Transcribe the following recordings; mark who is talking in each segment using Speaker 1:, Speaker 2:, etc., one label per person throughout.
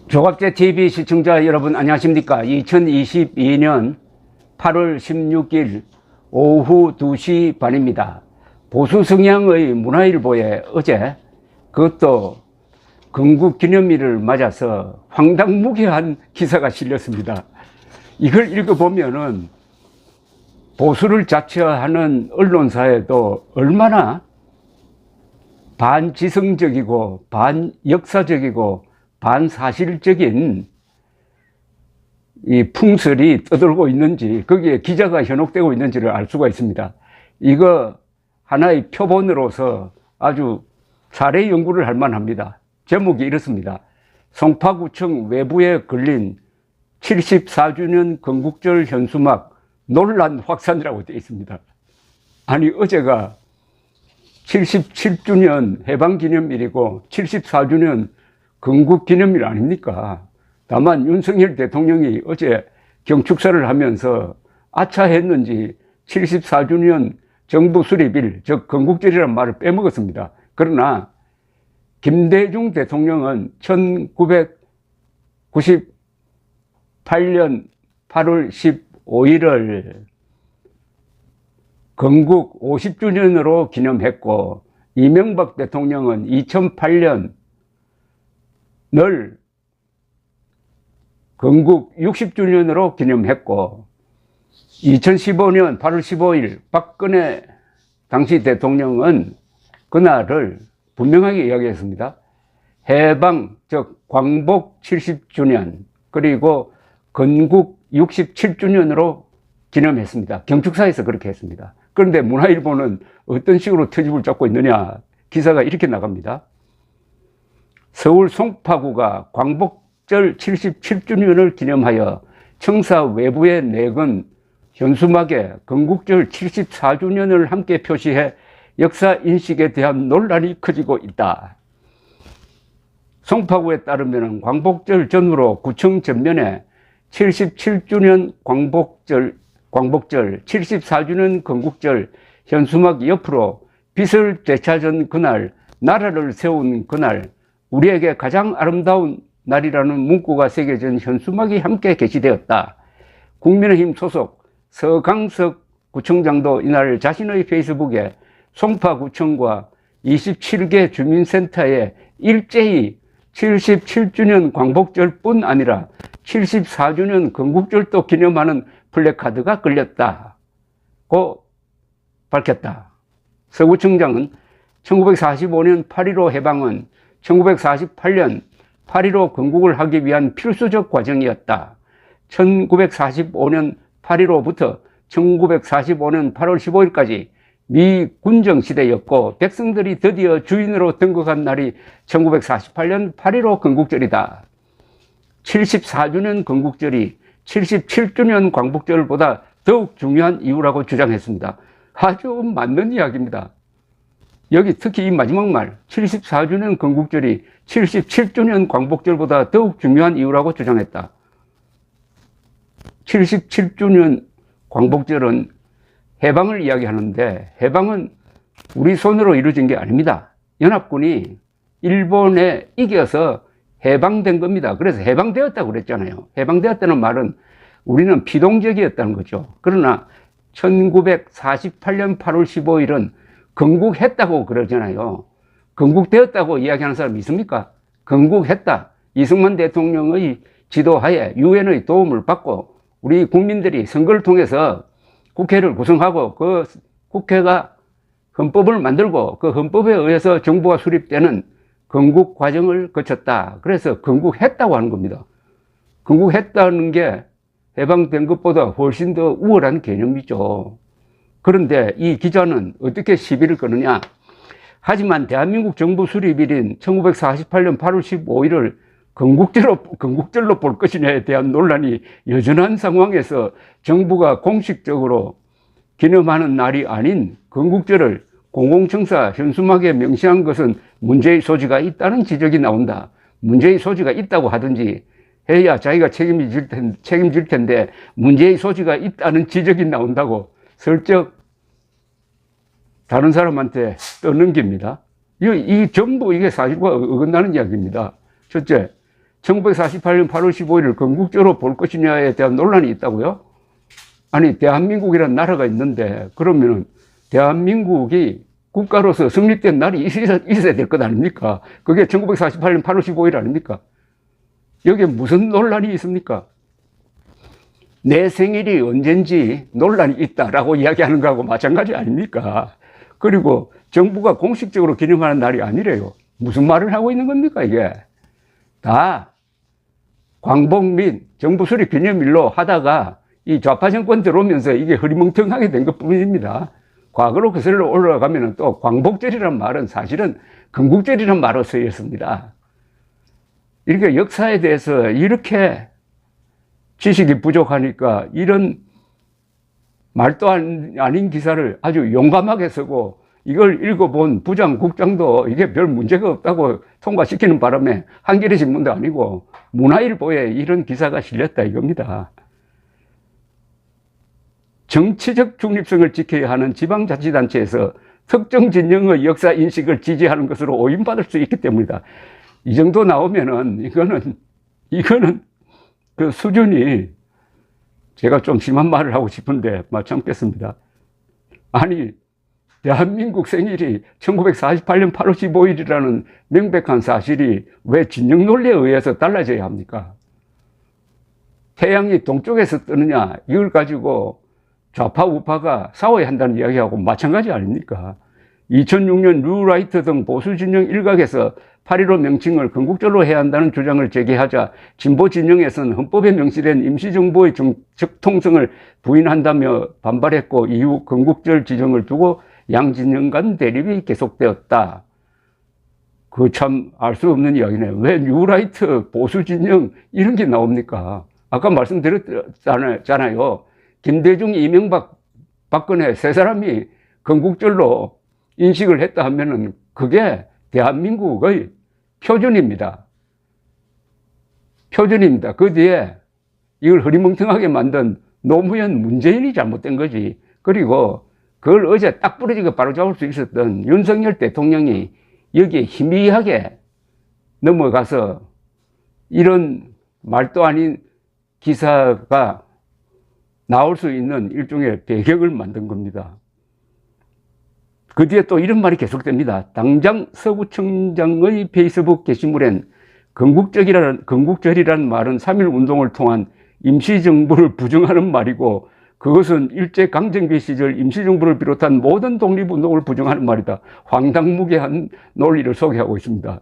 Speaker 1: 조갑제 TV 시청자 여러분 안녕하십니까. 2022년 8월 16일 오후 2시 반입니다. 보수 성향의 문화일보에 어제 그것도 건국기념일을 맞아서 황당무계한 기사가 실렸습니다. 이걸 읽어보면은 보수를 자처하는 언론사에도 얼마나 반지성적이고 반역사적이고 반사실적인 이 풍설이 떠돌고 있는지, 거기에 기자가 현혹되고 있는지를 알 수가 있습니다. 이거 하나의 표본으로서 아주 사례 연구를 할 만합니다. 제목이 이렇습니다. 송파구청 외부에 걸린 74주년 건국절 현수막 논란 확산이라고 되어 있습니다. 아니, 어제가 77주년 해방기념일이고 74주년 건국기념일 아닙니까? 다만 윤석열 대통령이 어제 경축사를 하면서 아차했는지 74주년 정부 수립일, 즉 건국절이라는 말을 빼먹었습니다. 그러나 김대중 대통령은 1998년 8월 15일을 건국 50주년으로 기념했고, 이명박 대통령은 2008년 늘 건국 60주년으로 기념했고, 2015년 8월 15일 박근혜 당시 대통령은 그날을 분명하게 이야기했습니다. 해방, 즉 광복 70주년 그리고 건국 67주년으로 기념했습니다. 경축사에서 그렇게 했습니다. 그런데 문화일보는 어떤 식으로 트집을 잡고 있느냐, 기사가 이렇게 나갑니다. 서울 송파구가 광복절 77주년을 기념하여 청사 외부에 내건 현수막에 건국절 74주년을 함께 표시해 역사 인식에 대한 논란이 커지고 있다. 송파구에 따르면 광복절 전후로 구청 전면에 77주년 광복절 74주년 건국절 현수막 옆으로 빛을 되찾은 그날, 나라를 세운 그날, 우리에게 가장 아름다운 날이라는 문구가 새겨진 현수막이 함께 게시되었다. 국민의힘 소속 서강석 구청장도 이날 자신의 페이스북에 송파구청과 27개 주민센터에 일제히 77주년 광복절뿐 아니라 74주년 건국절도 기념하는 플래카드가 걸렸다고 밝혔다. 서 구청장은 1945년 8.15 해방은 1948년 8.15 건국을 하기 위한 필수적 과정이었다. 1945년 8.15부터 1945년 8월 15일까지 미 군정시대였고, 백성들이 드디어 주인으로 등극한 날이 1948년 8.15 건국절이다. 74주년 건국절이 77주년 광복절보다 더욱 중요한 이유라고 주장했습니다. 아주 맞는 이야기입니다. 여기 특히 이 마지막 말, 74주년 건국절이 77주년 광복절보다 더욱 중요한 이유라고 주장했다. 77주년 광복절은 해방을 이야기하는데, 해방은 우리 손으로 이루어진 게 아닙니다. 연합군이 일본에 이겨서 해방된 겁니다. 그래서 해방되었다고 그랬잖아요. 해방되었다는 말은 우리는 피동적이었다는 거죠. 그러나 1948년 8월 15일은 건국했다고 그러잖아요. 건국되었다고 이야기하는 사람이 있습니까? 건국했다. 이승만 대통령의 지도하에 유엔의 도움을 받고 우리 국민들이 선거를 통해서 국회를 구성하고 그 국회가 헌법을 만들고 그 헌법에 의해서 정부가 수립되는 건국 과정을 거쳤다. 그래서 건국했다고 하는 겁니다. 건국했다는 게 해방된 것보다 훨씬 더 우월한 개념이죠. 그런데 이 기자는 어떻게 시비를 거느냐. 하지만 대한민국 정부 수립일인 1948년 8월 15일을 건국절로 볼 것이냐에 대한 논란이 여전한 상황에서 정부가 공식적으로 기념하는 날이 아닌 건국절을 공공청사 현수막에 명시한 것은 문제의 소지가 있다는 지적이 나온다. 문제의 소지가 있다고 하든지 해야 자기가 책임질 텐데 문제의 소지가 있다는 지적이 나온다고 슬쩍 다른 사람한테 떠넘깁니다. 이 전부 이게 사실과 어긋나는 이야기입니다. 첫째, 1948년 8월 15일을 건국절로 볼 것이냐에 대한 논란이 있다고요? 아니, 대한민국이라는 나라가 있는데, 그러면은, 대한민국이 국가로서 성립된 날이 있어야 될 것 아닙니까? 그게 1948년 8월 15일 아닙니까? 여기에 무슨 논란이 있습니까? 내 생일이 언젠지 논란이 있다라고 이야기하는 거하고 마찬가지 아닙니까? 그리고 정부가 공식적으로 기념하는 날이 아니래요. 무슨 말을 하고 있는 겁니까, 이게? 다 광복 및 정부 수립 기념일로 하다가 이 좌파 정권 들어오면서 이게 흐리멍텅하게 된 것 뿐입니다. 과거로 거슬러 올라가면 또 광복절이란 말은 사실은 건국절이란 말로 쓰였습니다. 이렇게 역사에 대해서 이렇게 지식이 부족하니까 이런 말도 아닌 기사를 아주 용감하게 쓰고 이걸 읽어본 부장, 국장도 이게 별 문제가 없다고 통과시키는 바람에 한겨레 신문도 아니고 문화일보에 이런 기사가 실렸다 이겁니다. 정치적 중립성을 지켜야 하는 지방자치단체에서 특정 진영의 역사 인식을 지지하는 것으로 오인받을 수 있기 때문이다. 이 정도 나오면은 이거는 그 수준이 제가 좀 심한 말을 하고 싶은데 참겠습니다. 아니, 대한민국 생일이 1948년 8월 15일이라는 명백한 사실이 왜 진영 논리에 의해서 달라져야 합니까? 태양이 동쪽에서 뜨느냐 이걸 가지고 좌파 우파가 싸워야 한다는 이야기하고 마찬가지 아닙니까? 2006년 류라이트 등 보수 진영 일각에서 8.15 명칭을 건국절로 해야 한다는 주장을 제기하자 진보 진영에서는 헌법에 명시된 임시정부의 적통성을 부인한다며 반발했고 이후 건국절 지정을 두고 양 진영 간 대립이 계속되었다. 그 참 알 수 없는 이야기네. 왜 류라이트 보수 진영 이런 게 나옵니까? 아까 말씀드렸잖아요. 김대중, 이명박, 박근혜 세 사람이 건국절로 인식을 했다 하면은 그게 대한민국의 표준입니다. 표준입니다. 그 뒤에 이걸 흐리멍텅하게 만든 노무현, 문재인이 잘못된 거지. 그리고 그걸 어제 딱 부러지게 바로잡을 수 있었던 윤석열 대통령이 여기에 희미하게 넘어가서 이런 말도 아닌 기사가 나올 수 있는 일종의 배경을 만든 겁니다. 그 뒤에 또 이런 말이 계속됩니다. 당장 서구청장의 페이스북 게시물엔 건국절이라는 말은 3.1 운동을 통한 임시정부를 부정하는 말이고 그것은 일제강점기 시절 임시정부를 비롯한 모든 독립운동을 부정하는 말이다. 황당무계한 논리를 소개하고 있습니다.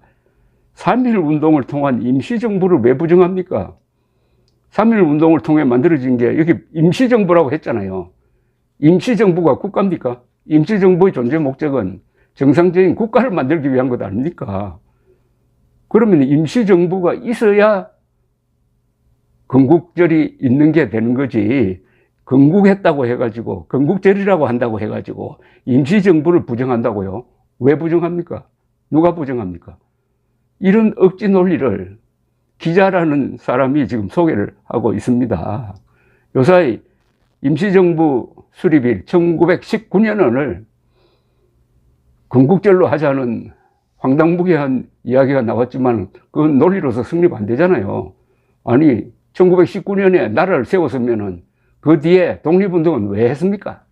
Speaker 1: 3.1 운동을 통한 임시정부를 왜 부정합니까? 3.1 운동을 통해 만들어진 게 여기 임시정부라고 했잖아요. 임시정부가 국가입니까? 임시정부의 존재 목적은 정상적인 국가를 만들기 위한 것 아닙니까? 그러면 임시정부가 있어야 건국절이 있는 게 되는 거지. 건국했다고 해가지고 건국절이라고 한다고 해가지고 임시정부를 부정한다고요? 왜 부정합니까? 누가 부정합니까? 이런 억지 논리를 기자라는 사람이 지금 소개를 하고 있습니다. 요사이 임시정부 수립일 1919년을 건국절로 하자는 황당무계한 이야기가 나왔지만 그건 논리로서 성립 안 되잖아요. 아니 1919년에 나라를 세웠으면은 그 뒤에 독립운동은 왜 했습니까?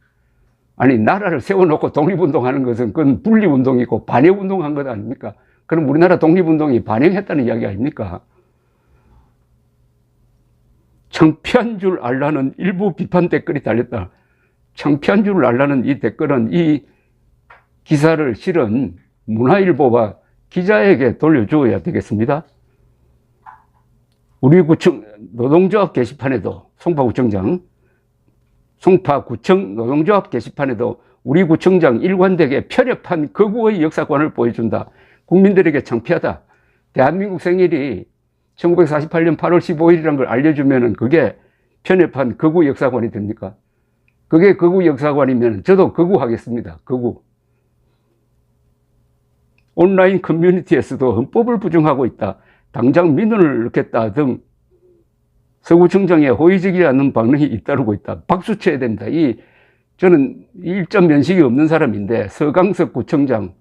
Speaker 1: 아니 나라를 세워놓고 독립운동하는 것은 그건 분리운동이고 반역운동한 것 아닙니까? 그럼 우리나라 독립운동이 반역했다는 이야기 아닙니까? 창피한 줄 알라는 일부 비판 댓글이 달렸다. 창피한 줄 알라는 이 댓글은 이 기사를 실은 문화일보가 기자에게 돌려주어야 되겠습니다. 우리 구청 노동조합 게시판에도 송파구청 노동조합 게시판에도 우리 구청장 일관되게 편협한 거구의 역사관을 보여준다. 국민들에게 창피하다. 대한민국 생일이 1948년 8월 15일이라는 걸 알려주면은 그게 편협한 거구 역사관이 됩니까? 그게 거구 역사관이면 저도 거구하겠습니다. 거구. 온라인 커뮤니티에서도 헌법을 부정하고 있다. 당장 민원을 넣겠다 등 서구청장의 호의적이지 않는 반응이 잇따르고 있다. 박수 쳐야 됩니다. 저는 일점 면식이 없는 사람인데 서강석 구청장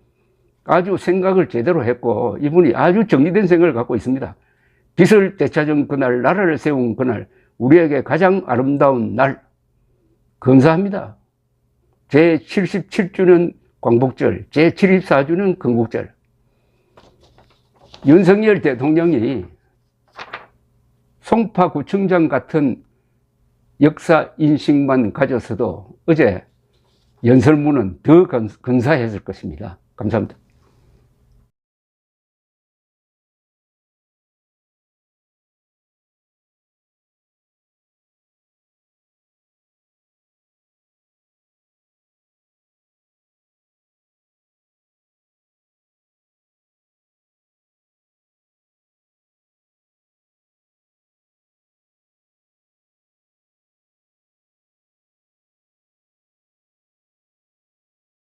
Speaker 1: 아주 생각을 제대로 했고 이분이 아주 정리된 생각을 갖고 있습니다. 빛을 되찾은 그날, 나라를 세운 그날, 우리에게 가장 아름다운 날, 감사합니다. 제77주는 광복절, 제74주는 건국절. 윤석열 대통령이 송파구청장 같은 역사 인식만 가졌어도 어제 연설문은 더 근사했을 것입니다. 감사합니다.